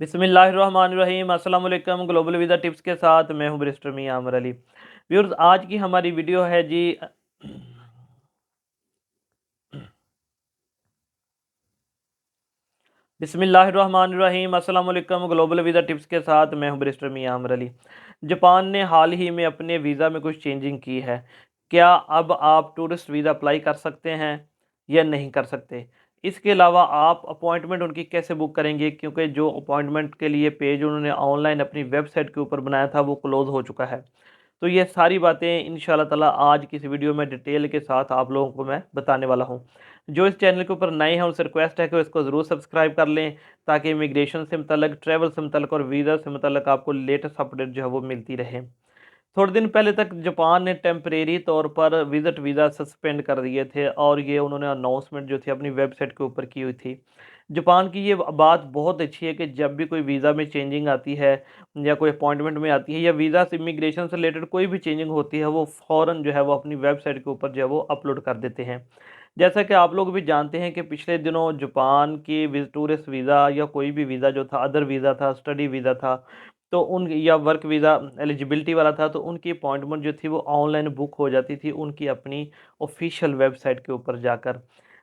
बिस्मिल्लाहिर्रहमानिर्रहीम अस्सलाम वालेकुम। ग्लोबल वीज़ा टिप्स के साथ मैं हूं बैरिस्टर मियां आमर अली। व्यूअर्स, आज की हमारी वीडियो है जी। बिस्मिल्लाहिर्रहमानिर्रहीम अस्सलाम वालेकुम। ग्लोबल वीज़ा टिप्स के साथ मैं हूं बैरिस्टर मियां आमर अली। जापान ने हाल ही में अपने वीज़ा में कुछ चेंजिंग की है। क्या अब आप टूरिस्ट वीज़ा अप्लाई कर सकते हैं या नहीं कर सकते? इसके अलावा आप अपॉइंटमेंट उनकी कैसे बुक करेंगे, क्योंकि जो अपॉइंटमेंट के लिए पेज उन्होंने ऑनलाइन अपनी वेबसाइट के ऊपर बनाया था वो क्लोज़ हो चुका है। तो ये सारी बातें इंशाल्लाह ताला आज की इस वीडियो में डिटेल के साथ आप लोगों को मैं बताने वाला हूँ। जो इस चैनल के ऊपर नए हैं उनसे रिक्वेस्ट है कि इसको ज़रूर सब्सक्राइब कर लें, ताकि इमिग्रेशन से मुतल्लक, ट्रैवल से मुतल्लक और वीज़ा से मुतल्लक आपको लेटेस्ट अपडेट जो है वो मिलती रहे। थोड़े दिन पहले तक जापान ने टेम्परेरी तौर पर विज़िट वीज़ा सस्पेंड कर दिए थे, और ये उन्होंने अनाउंसमेंट जो थी अपनी वेबसाइट के ऊपर की हुई थी। जापान की ये बात बहुत अच्छी है कि जब भी कोई वीज़ा में चेंजिंग आती है या कोई अपॉइंटमेंट में आती है या वीज़ा से इमिग्रेशन से रिलेटेड कोई भी चेंजिंग होती है, वो फ़ौरन जो है वो अपनी वेबसाइट के ऊपर जो है वो अपलोड कर देते हैं। जैसा कि आप लोग भी जानते हैं कि पिछले दिनों जापान की टूरिस्ट वीज़ा या कोई भी वीज़ा जो था, अदर वीज़ा था, स्टडी वीज़ा था, तो उन या वर्क वीज़ा एलिजिबिलिटी वाला था, तो उनकी अपॉइंटमेंट जो थी वो ऑनलाइन बुक हो जाती थी उनकी अपनी ऑफिशियल वेबसाइट के ऊपर जाकर।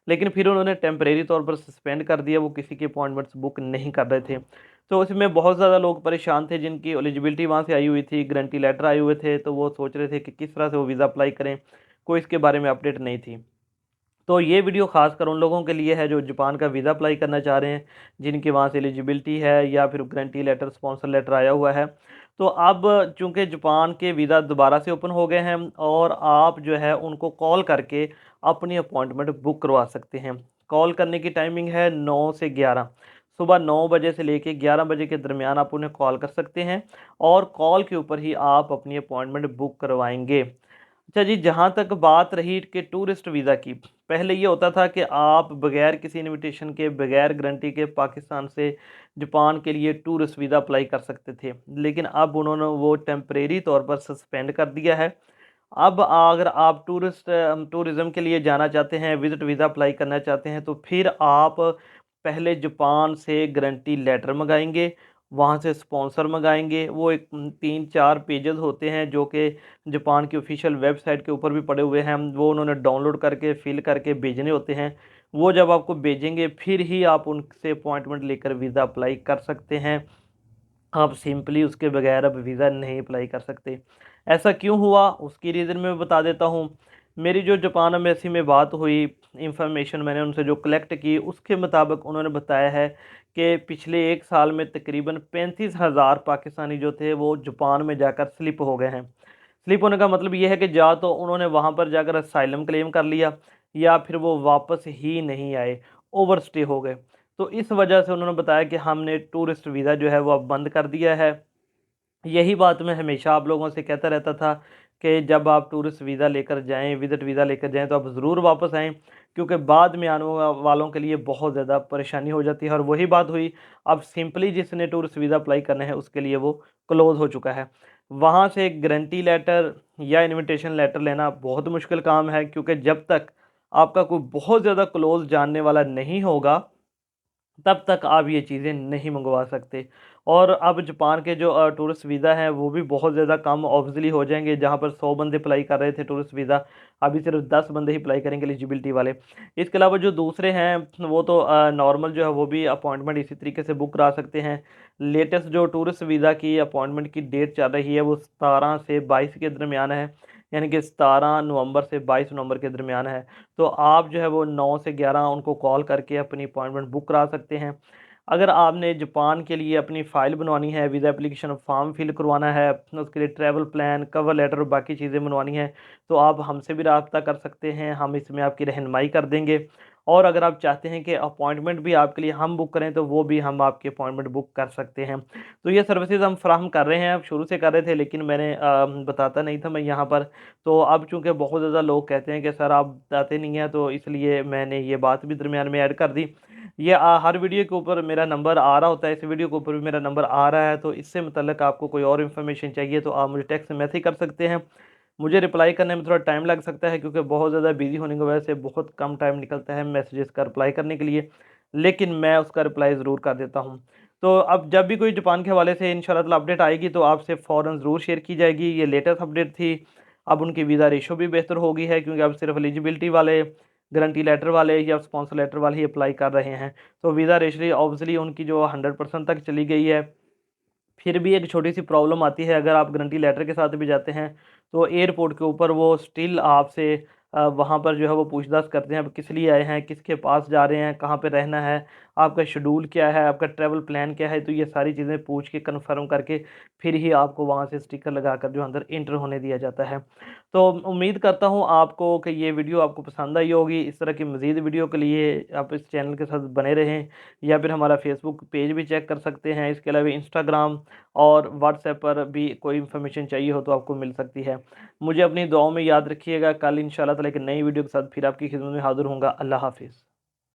लेकिन फिर उन्होंने टेम्परेरी तौर पर सस्पेंड कर दिया, वो किसी की अपॉइंटमेंट्स बुक नहीं कर रहे थे। तो इसमें बहुत ज़्यादा लोग परेशान थे जिनकी एलिजिबिलिटी वहाँ से आई हुई थी, गारंटी लेटर आए हुए थे, तो वो सोच रहे थे कि किस तरह से वो वीज़ा अप्लाई करें। कोई इसके बारे में अपडेट नहीं थी। तो ये वीडियो खासकर उन लोगों के लिए है जो जापान का वीज़ा अप्लाई करना चाह रहे हैं, जिनकी वहाँ से एलिजिबिलिटी है या फिर गारंटी लेटर, स्पॉन्सर लेटर आया हुआ है। तो अब चूंकि जापान के वीज़ा दोबारा से ओपन हो गए हैं, और आप जो है उनको कॉल करके अपनी अपॉइंटमेंट बुक करवा सकते हैं। कॉल करने की टाइमिंग है 9 से 11। सुबह 9 बजे से लेके 11 बजे के दरमियान आप उन्हें कॉल कर सकते हैं, और कॉल के ऊपर ही आप अपनी अपॉइंटमेंट बुक करवाएंगे। अच्छा जी, जहाँ तक बात रही कि टूरिस्ट वीज़ा की, पहले ये होता था कि आप बगैर किसी इनविटेशन के, बगैर गारंटी के पाकिस्तान से जापान के लिए टूरिस्ट वीज़ा अप्लाई कर सकते थे, लेकिन अब उन्होंने वो टेम्परेरी तौर पर सस्पेंड कर दिया है। अब अगर आप टूरिज़्म के लिए जाना चाहते हैं, विज़िट वीज़ा अप्लाई करना चाहते हैं, तो फिर आप पहले जापान से गारंटी लेटर मंगाएंगे, वहाँ से स्पॉन्सर मंगाएंगे। वो एक 3-4 पेजेस होते हैं जो कि जापान की ऑफिशियल वेबसाइट के ऊपर भी पड़े हुए हैं, वो उन्होंने डाउनलोड करके फिल करके भेजने होते हैं। वो जब आपको भेजेंगे फिर ही आप उनसे अपॉइंटमेंट लेकर वीज़ा अप्लाई कर सकते हैं। आप सिंपली उसके बगैर अब वीज़ा नहीं अप्लाई कर सकते। ऐसा क्यों हुआ, उसकी रीज़न मैं बता देता हूँ। मेरी जो जापान एम्बेसी में बात हुई, इंफॉर्मेशन मैंने उनसे जो कलेक्ट की, उसके मुताबिक उन्होंने बताया है कि पिछले 1 साल में तकरीबन 35,000 पाकिस्तानी जो थे वो जापान में जाकर स्लिप हो गए हैं। स्लिप होने का मतलब ये है कि या तो उन्होंने वहाँ पर जाकर असाइलम क्लेम कर लिया, या फिर वो वापस ही नहीं आए, ओवर स्टे हो गए। तो इस वजह से उन्होंने बताया कि हमने टूरिस्ट वीज़ा जो है वो अब बंद कर दिया है। यही बात मैं हमेशा आप लोगों से कहता रहता था कि जब आप टूरिस्ट वीज़ा लेकर जाएं, विज़िट वीज़ा लेकर जाएं, तो आप ज़रूर वापस आएँ, क्योंकि बाद में आने वालों के लिए बहुत ज़्यादा परेशानी हो जाती है। और वही बात हुई, अब सिंपली जिसने टूरिस्ट वीज़ा अप्लाई करना है उसके लिए वो क्लोज़ हो चुका है। वहाँ से गारंटी लेटर या इन्विटेशन लेटर लेना बहुत मुश्किल काम है, क्योंकि जब तक आपका कोई बहुत ज़्यादा क्लोज़ जानने वाला नहीं होगा, तब तक आप ये चीज़ें नहीं मंगवा सकते। और अब जापान के जो टूरिस्ट वीज़ा हैं वो भी बहुत ज़्यादा कम ऑब्वियसली हो जाएंगे। जहाँ पर 100 बंदे अप्लाई कर रहे थे टूरिस्ट वीज़ा, अभी सिर्फ 10 बंदे ही अप्लाई करेंगे एलिजिबिलिटी वाले। इसके अलावा जो दूसरे हैं वो तो नॉर्मल जो है वो भी अपॉइंटमेंट इसी तरीके से बुक करा सकते हैं। लेटेस्ट जो टूरिस्ट वीज़ा की अपॉइंटमेंट की डेट चल रही है वो 17 से 22 के दरमियान है, यानी कि 17 नवंबर से 22 नवंबर के दरमियान है। तो आप जो है वो 9 से 11 उनको कॉल करके अपनी अपॉइंटमेंट बुक करा सकते हैं। अगर आपने जापान के लिए अपनी फ़ाइल बनवानी है, वीज़ा एप्लीकेशन फॉर्म फिल करवाना है, उसके लिए ट्रैवल प्लान, कवर लेटर और बाकी चीज़ें बनवानी हैं, तो आप हमसे भी रब्ता कर सकते हैं, हम इसमें आपकी रहनुमाई कर देंगे। और अगर आप चाहते हैं कि अपॉइंटमेंट भी आपके लिए हम बुक करें, तो वो भी हम आपकी अपॉइंटमेंट बुक कर सकते हैं। तो ये सर्विसेज हम फ्राहम कर रहे हैं, अब शुरू से कर रहे थे, लेकिन मैंने बताता नहीं था मैं यहाँ पर। तो अब चूँकि बहुत ज़्यादा लोग कहते हैं कि सर आप बताते नहीं हैं, तो इसलिए मैंने ये बात भी दरमियान में ऐड कर दी। ये हर वीडियो के ऊपर मेरा नंबर आ रहा होता है, इस वीडियो के ऊपर भी मेरा नंबर आ रहा है, तो इससे मतलब आपको कोई और इन्फॉर्मेशन चाहिए तो आप मुझे टेक्स्ट मैसेज कर सकते हैं। मुझे रिप्लाई करने में थोड़ा टाइम लग सकता है, क्योंकि बहुत ज़्यादा बिजी होने की वजह से बहुत कम टाइम निकलता है मैसेजेस का रिप्लाई करने के लिए, लेकिन मैं उसका रिप्लाई ज़रूर कर देता हूँ। तो अब जब भी कोई जापान के हवाले से इंशाल्लाह ताला अपडेट आएगी तो आपसे फ़ौरन ज़रूर शेयर की जाएगी। ये लेटेस्ट अपडेट थी। अब उनकी वीज़ा रेशो भी बेहतर हो गई है, क्योंकि अब सिर्फ एलिजिबिलिटी वाले, गारंटी लेटर वाले या स्पॉन्सर लेटर वाले ही अप्लाई कर रहे हैं। तो वीज़ा रेशो ऑब्वियसली उनकी जो 100% तक चली गई है। फिर भी एक छोटी सी प्रॉब्लम आती है, अगर आप गारंटी लेटर के साथ भी जाते हैं तो एयरपोर्ट के ऊपर वो स्टिल आपसे वहाँ पर जो है वो पूछताछ करते हैं, आप किस लिए आए हैं, किसके पास जा रहे हैं, कहाँ पे रहना है, आपका शेड्यूल क्या है, आपका ट्रैवल प्लान क्या है। तो ये सारी चीज़ें पूछ के कन्फर्म करके फिर ही आपको वहाँ से स्टिकर लगाकर जो अंदर एंटर होने दिया जाता है। तो उम्मीद करता हूँ आपको कि ये वीडियो आपको पसंद आई होगी। इस तरह की मज़ीद वीडियो के लिए आप इस चैनल के साथ बने रहें, या फिर हमारा फेसबुक पेज भी चेक कर सकते हैं। इसके अलावा इंस्टाग्राम और व्हाट्सएप पर भी कोई इन्फॉर्मेशन चाहिए हो तो आपको मिल सकती है। मुझे अपनी दुआओं में याद रखिएगा। कल इंशाल्लाह ताला एक नई वीडियो के साथ फिर आपकी खिदमत में हाज़िर होऊँगा। अल्लाह हाफ़िज़।